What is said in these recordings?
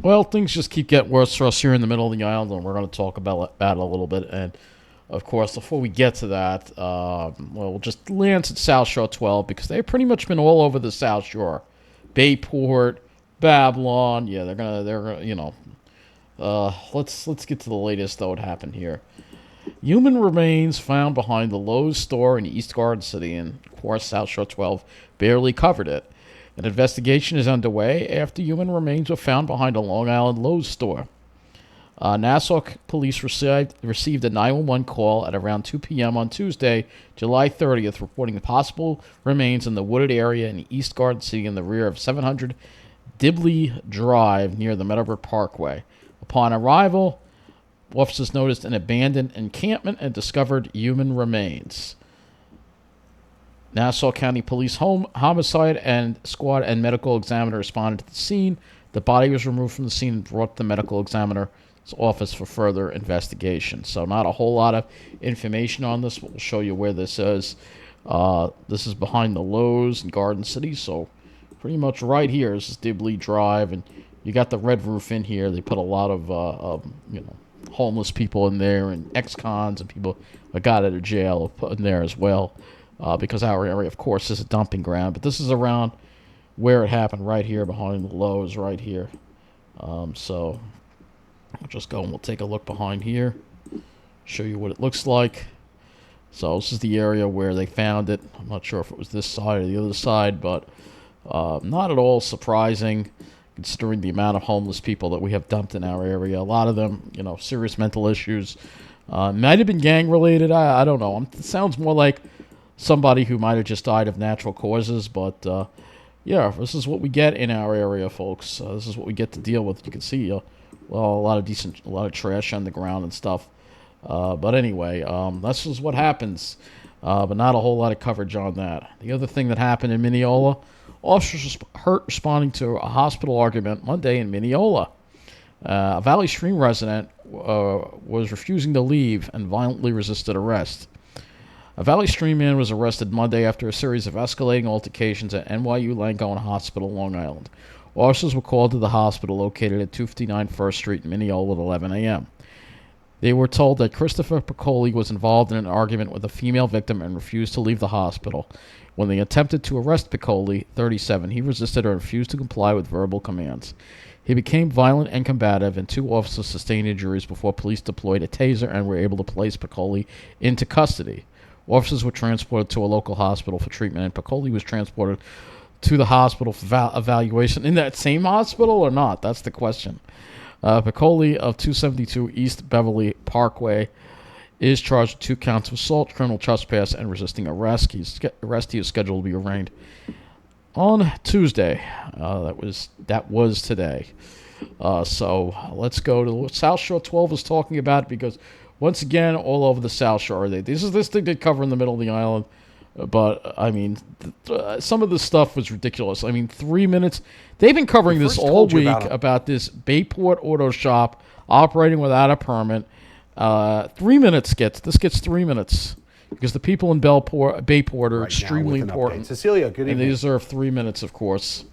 Well, things just keep getting worse for us here in the middle of the island, and we're going to talk about that a little bit. And of course, before we get to that, we'll just glance at South Shore 12 because they've pretty much been all over the South Shore, Bayport, Babylon. Yeah, let's get to the latest though. What happened here? Human remains found behind the Lowe's store in East Garden City, and of course, South Shore 12 barely covered it. An investigation is underway after human remains were found behind a Long Island Lowe's store. Nassau police received a 911 call at around 2 p.m. on Tuesday, July 30th, reporting the possible remains in the wooded area in East Garden City in the rear of 700 Dibbliee Drive near the Meadowbrook Parkway. Upon arrival, officers noticed an abandoned encampment and discovered human remains. Nassau County Police Homicide and Squad and medical examiner responded to the scene. The body was removed from the scene and brought to the medical examiner's office for further investigation. So not a whole lot of information on this, but we'll show you where this is. This is behind the Lowe's in Garden City, so pretty much right here. This is Dibbliee Drive, and you got the red roof in here. They put a lot of homeless people in there, and ex-cons and people that got out of jail put in there as well. Because our area, of course, is a dumping ground. But this is around where it happened, right here behind the Lowe's, right here. So we'll just go and we'll take a look behind here, show you what it looks like. So this is the area where they found it. I'm not sure if it was this side or the other side, but not at all surprising considering the amount of homeless people that we have dumped in our area. A lot of them, serious mental issues. Might have been gang-related. I don't know. It sounds more like somebody who might have just died of natural causes, but this is what we get in our area, folks. This is what we get to deal with. You can see, a lot of trash on the ground and stuff. But anyway, this is what happens. But not a whole lot of coverage on that. The other thing that happened in Mineola, officers hurt responding to a hospital argument Monday in Mineola. A Valley Stream resident was refusing to leave and violently resisted arrest. A Valley Stream man was arrested Monday after a series of escalating altercations at NYU Langone Hospital, Long Island. Officers were called to the hospital located at 259 First Street in Mineola at 11 a.m. They were told that Christopher Piccoli was involved in an argument with a female victim and refused to leave the hospital. When they attempted to arrest Piccoli, 37, he resisted and refused to comply with verbal commands. He became violent and combative, and two officers sustained injuries before police deployed a taser and were able to place Piccoli into custody. Officers were transported to a local hospital for treatment, and Piccoli was transported to the hospital for evaluation. In that same hospital or not? That's the question. Piccoli of 272 East Beverly Parkway is charged with 2 counts of assault, criminal trespass, and resisting arrest. He is scheduled to be arraigned on Tuesday. That was today. So let's go to what South Shore 12 is talking about, because once again, all over the South Shore, this thing they cover in the middle of the island. But, I mean, some of the stuff was ridiculous. I mean, 3 minutes. They've been covering this all week about this Bayport auto shop operating without a permit. 3 minutes this gets 3 minutes. Because the people in Bayport are extremely important. Cecilia, good evening. And they deserve 3 minutes, of course.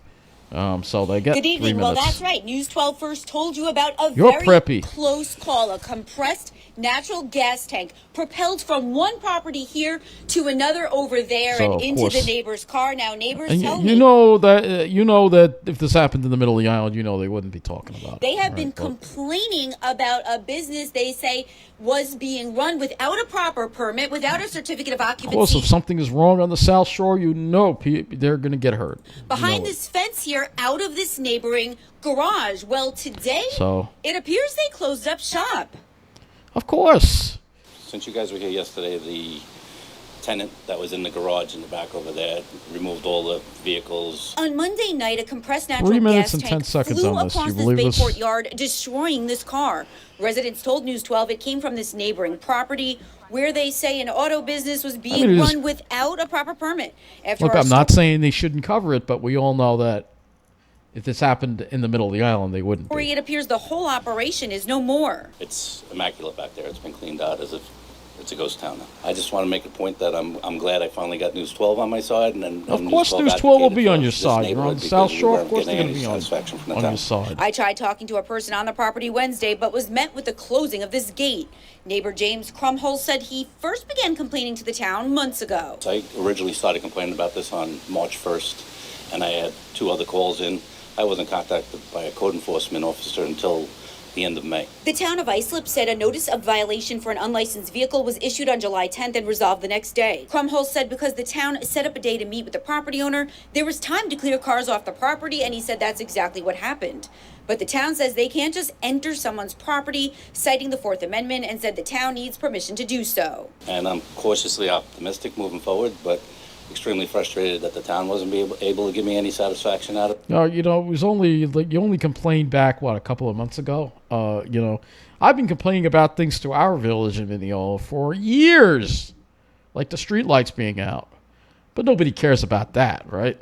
So they get 3 minutes. Good evening. Well, that's right. News 12 first told you about a very close call. A compressed natural gas tank propelled from one property here to another over there and into the neighbor's car. Now, neighbors tell me. You know that if this happened in the middle of the island, they wouldn't be talking about it. They have been complaining about a business they say was being run without a proper permit, without a certificate of occupancy. Of course, if something is wrong on the South Shore, they're going to get hurt. Behind this fence here, out of this neighboring garage. Well, today, it appears they closed up shop. Of course. Since you guys were here yesterday, the tenant that was in the garage in the back over there removed all the vehicles. On Monday night, a compressed natural gas tank flew across this Bayport yard, destroying this car. Residents told News 12 it came from this neighboring property where they say an auto business was being run without a proper permit. Look, I'm not saying they shouldn't cover it, but we all know that if this happened in the middle of the island, they wouldn't be. It appears the whole operation is no more. It's immaculate back there. It's been cleaned out as if It's a ghost town now. I just want to make a point that I'm glad I finally got News 12 on my side, and of course News 12 will be on your side. You're on the South Shore, of course they're going to be on your side. I tried talking to a person on the property Wednesday, but was met with the closing of this gate. Neighbor James Crumhole said he first began complaining to the town months ago. I originally started complaining about this on March 1st, and I had 2 other calls in. I wasn't contacted by a code enforcement officer until the end of May. The town of Islip said a notice of violation for an unlicensed vehicle was issued on July 10th and resolved the next day. Crumhole said because the town set up a day to meet with the property owner, there was time to clear cars off the property, and he said that's exactly what happened. But the town says they can't just enter someone's property, citing the Fourth Amendment, and said the town needs permission to do so. And I'm cautiously optimistic moving forward, but extremely frustrated that the town wasn't able to give me any satisfaction out of it. No, you know, it was only, like, you only complained back, what, a couple of months ago? You know, I've been complaining about things to our village in Mineola for years, like the streetlights being out. But nobody cares about that, right?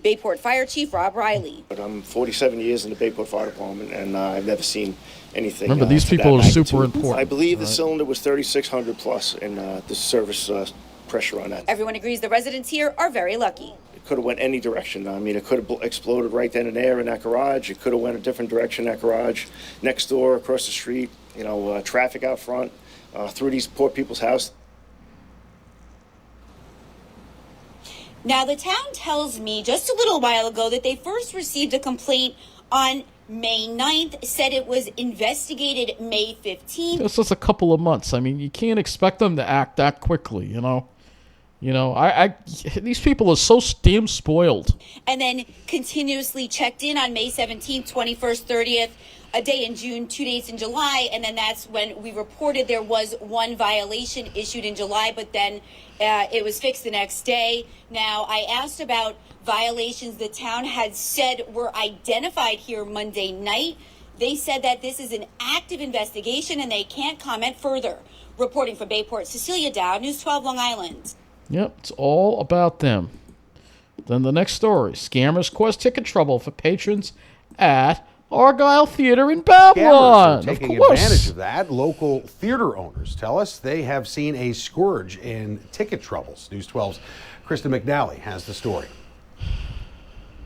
Bayport Fire Chief Rob Riley. But I'm 47 years in the Bayport Fire Department, and I've never seen anything. Remember, these people are super important. I believe the cylinder was 3,600 plus, and the service pressure on that. Everyone agrees the residents here are very lucky. It could have went any direction. I mean, it could have exploded right then and there in that garage. It could have went a different direction in that garage, next door, across the street. You know, traffic out front, through these poor people's house. Now, the town tells me just a little while ago that they first received a complaint on May 9th, said it was investigated May 15th. It's just a couple of months. I mean, you can't expect them to act that quickly, you know? You know, these people are so damn spoiled. And then continuously checked in on May 17th, 21st, 30th, a day in June, 2 days in July, and then that's when we reported there was one violation issued in July, but then it was fixed the next day. Now, I asked about violations the town had said were identified here Monday night. They said that this is an active investigation and they can't comment further. Reporting from Bayport, Cecilia Dow, News 12 Long Island. Yep, it's all about them. Then the next story. Scammers cause ticket trouble for patrons at Argyle Theater in Babylon. Scammers are taking advantage of that. Local theater owners tell us they have seen a scourge in ticket troubles. News 12's Krista McNally has the story.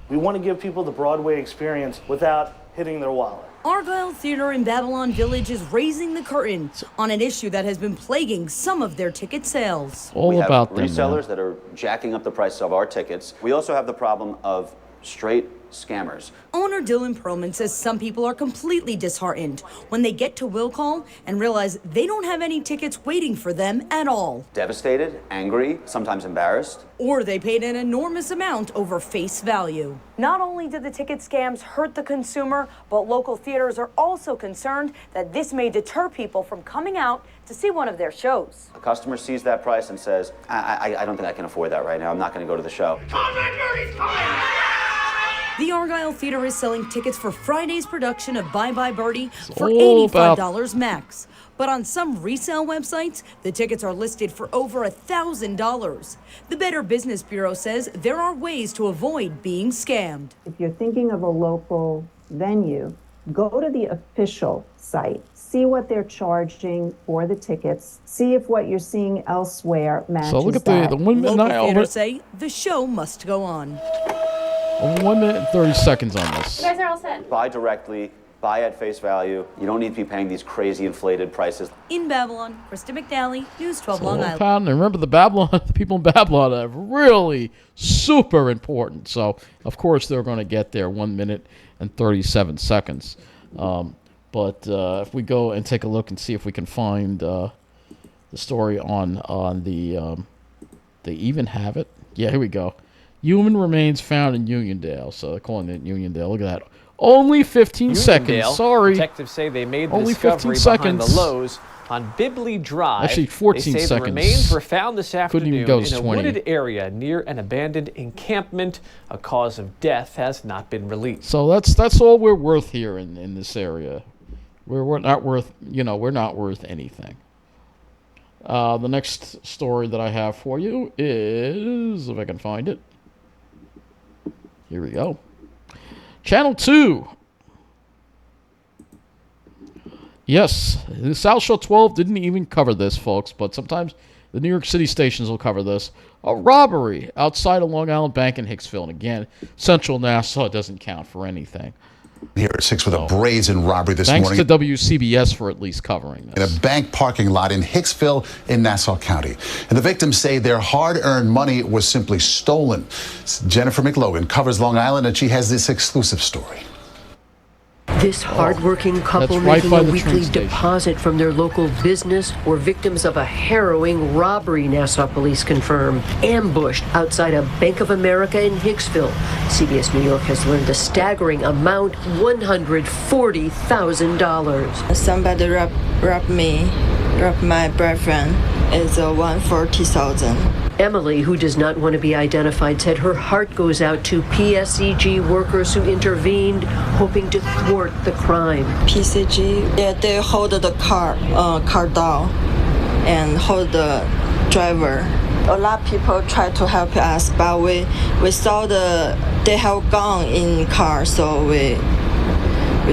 We want to give people the Broadway experience without hitting their wallet. Argyle Theater in Babylon Village is raising the curtain on an issue that has been plaguing some of their ticket sales. All about them, resellers that are jacking up the price of our tickets. We also have the problem of straight scammers. Owner Dylan Perlman says some people are completely disheartened when they get to will call and realize they don't have any tickets waiting for them at all. Devastated, angry, sometimes embarrassed. Or they paid an enormous amount over face value. Not only did the ticket scams hurt the consumer, but local theaters are also concerned that this may deter people from coming out to see one of their shows. A customer sees that price and says, I don't think I can afford that right now. I'm not going to go to the show. The Argyle Theater is selling tickets for Friday's production of Bye Bye Birdie for $85 max. But on some resale websites, the tickets are listed for over $1,000. The Better Business Bureau says there are ways to avoid being scammed. If you're thinking of a local venue, go to the official site. See what they're charging for the tickets. See if what you're seeing elsewhere matches that. So look at the women. Local theaters say the show must go on. 1 minute and 30 seconds on this. You guys are all set. Buy directly, buy at face value. You don't need to be paying these crazy inflated prices. In Babylon, Krista McNally, News 12 Long Island. And remember, the people in Babylon are really super important. So, of course, they're going to get there 1 minute and 37 seconds. But if we go and take a look and see if we can find the story on the, they even have it. Yeah, here we go. Human remains found in Uniondale. So they're calling it Uniondale. Look at that. Only 15 seconds. Sorry. Detectives say they made the Only discovery 15 behind seconds. the Lowe's on Dibbliee Drive. Actually, 14 they say seconds. The remains were found this afternoon even go to in a 20. wooded area near an abandoned encampment. A cause of death has not been released. So that's all we're worth here in this area. We're not worth, we're not worth anything. The next story that I have for you is, if I can find it. Here we go. Channel 2. Yes, the South Shore 12 didn't even cover this, folks, but sometimes the New York City stations will cover this. A robbery outside a Long Island bank in Hicksville. And again, Central Nassau doesn't count for anything. Here at 6 with a brazen robbery this morning. Thanks to WCBS for at least covering this. In a bank parking lot in Hicksville in Nassau County. And the victims say their hard-earned money was simply stolen. Jennifer McLogan covers Long Island, and she has this exclusive story. This hardworking couple making a weekly deposit from their local business were victims of a harrowing robbery, Nassau police confirm. Ambushed outside a Bank of America in Hicksville. CBS New York has learned the staggering amount, $140,000. Somebody robbed my boyfriend. It's $140,000. Emily, who does not want to be identified, said her heart goes out to PSEG workers who intervened, hoping to thwart the crime. PSEG, yeah, they hold the car down and hold the driver. A lot of people try to help us, but we saw they have gun in car, so we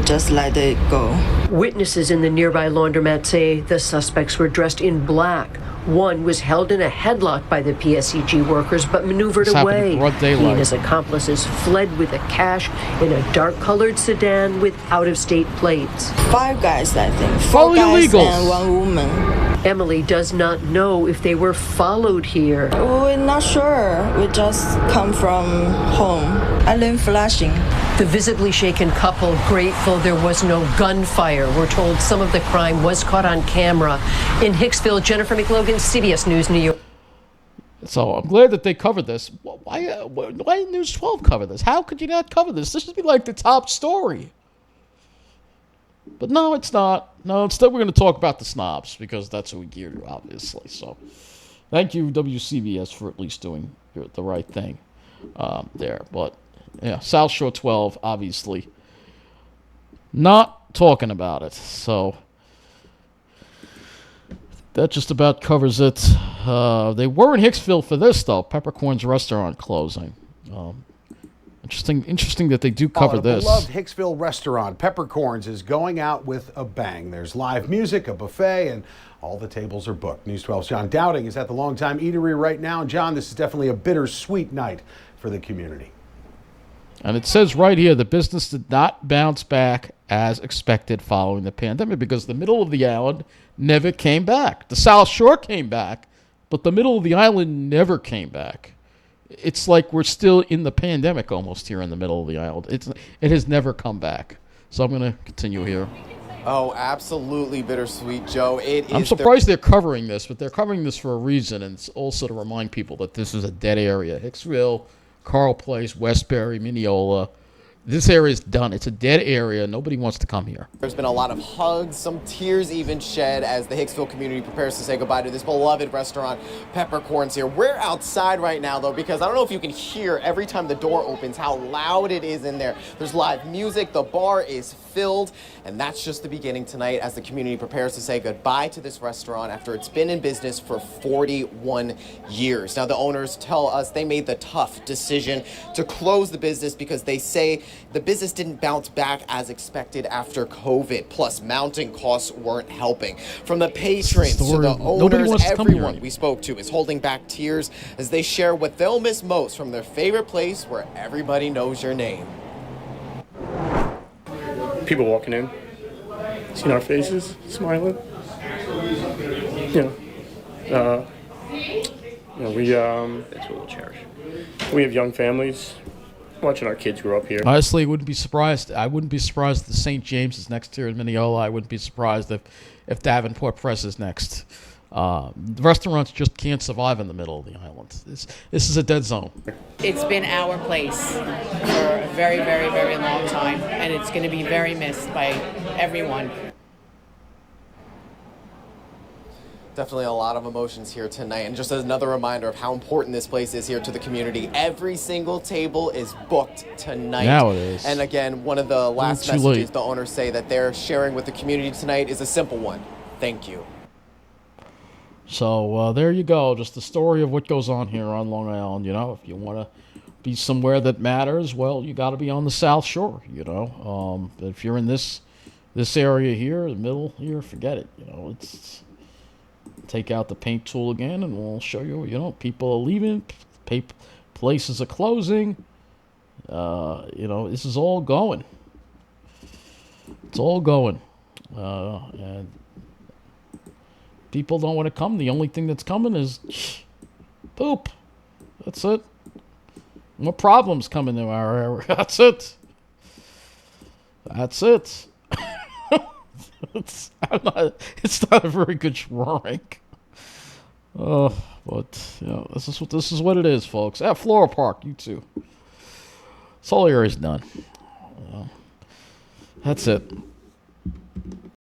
just let it go. Witnesses in the nearby laundromat say the suspects were dressed in black. One was held in a headlock by the PSEG workers, but maneuvered away. He and his accomplices fled with the cash in a dark-colored sedan with out-of-state plates. 5 guys, I think. 4 guys and 1 woman. Emily does not know if they were followed here. We're not sure. We just come from home. I live in Flushing. The visibly shaken couple grateful there was no gunfire. We're told some of the crime was caught on camera. In Hicksville, Jennifer McLogan, CBS News, New York. So I'm glad that they covered this. Why didn't News 12 cover this? How could you not cover this? This should be like the top story. But no, it's not. No, instead we're going to talk about the snobs because that's who we gear to, obviously. So thank you, WCBS, for at least doing the right thing there. But yeah, South Shore 12, obviously, not talking about it. So that just about covers it. They were in Hicksville for this, though. Peppercorns restaurant closing. Interesting that they do cover this. Beloved Hicksville restaurant, Peppercorns, is going out with a bang. There's live music, a buffet, and all the tables are booked. News 12's John Dowding is at the Longtime Eatery right now. And John, this is definitely a bittersweet night for the community. And it says right here, the business did not bounce back as expected following the pandemic because the middle of the island never came back. The South Shore came back, but the middle of the island never came back. It's like we're still in the pandemic almost here in the middle of the island. It has never come back. So I'm going to continue here. Oh, absolutely bittersweet, Joe. I'm surprised they're covering this, but they're covering this for a reason, and it's also to remind people that this is a dead area. Hicksville, Carl Place, Westbury, Mineola. This area is done. It's a dead area. Nobody wants to come here. There's been a lot of hugs, some tears even shed as the Hicksville community prepares to say goodbye to this beloved restaurant, Peppercorns here. We're outside right now, though, because I don't know if you can hear every time the door opens how loud it is in there. There's live music. The bar is filled, and that's just the beginning tonight as the community prepares to say goodbye to this restaurant after it's been in business for 41 years. Now, the owners tell us they made the tough decision to close the business because they say the business didn't bounce back as expected after COVID, plus mounting costs weren't helping. From the patrons to the owners, everyone we spoke to is holding back tears as they share what they'll miss most from their favorite place where everybody knows your name. People walking in, seeing our faces, smiling. That's what we'll cherish. We have young families. Watching our kids grow up here. Honestly, I wouldn't be surprised if the St. James is next here in Mineola. I wouldn't be surprised if Davenport Press is next. The restaurants just can't survive in the middle of the island. This is a dead zone. It's been our place for a very, very, very long time, and it's going to be very missed by everyone. Definitely a lot of emotions here tonight, and just another reminder of how important this place is here to the community. Every single table is booked tonight. Now it is. And again, one of the last messages the owners say that they're sharing with the community tonight is a simple one. Thank you. So there you go. Just the story of what goes on here on Long Island. You know, if you want to be somewhere that matters, well, you got to be on the South Shore. You know, if you're in this This area here, the middle here, forget it. You know, it's take out the paint tool again, and we'll show you. You know, people are leaving, places are closing. You know, this is all going. It's all going, and people don't want to come. The only thing that's coming is poop. That's it. More problems coming to our area. That's it. That's it. It's not a very good drawing. But you know, this is what it is, folks. At Floral Park, you too. This whole area is done. That's it.